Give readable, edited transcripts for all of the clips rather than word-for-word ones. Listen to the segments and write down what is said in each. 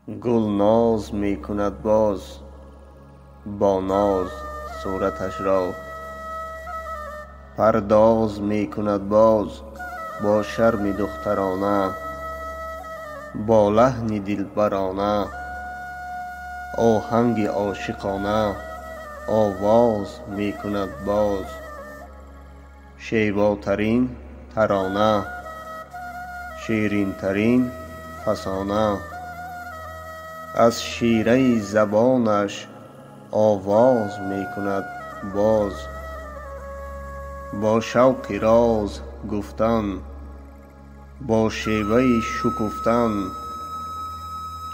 گل ناز می کند باز با ناز صورتش را، پرداز می کند باز با شرم دخترانه، با لحن دلبرانه آهنگ عاشقانه آواز می کند باز. شیواترین ترانه، شیرین ترین فسانه، از شیره زبانش آواز می کند باز. با شوق راز گفتن، با شیوه شکفتن،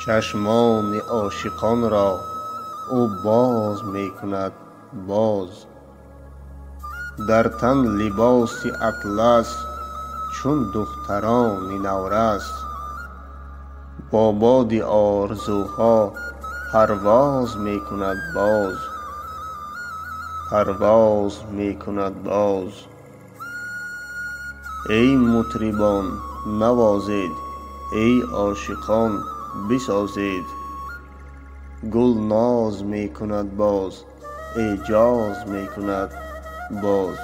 چشمان عاشقان را او باز می کند باز. در تن لباس اطلس چون دختران نورس، با باد آرزوها پرواز می کند باز، پرواز می کند باز. ای مطربان نوازید، ای عاشقان بسازید، گل ناز می کند باز اعجاز می کند باز.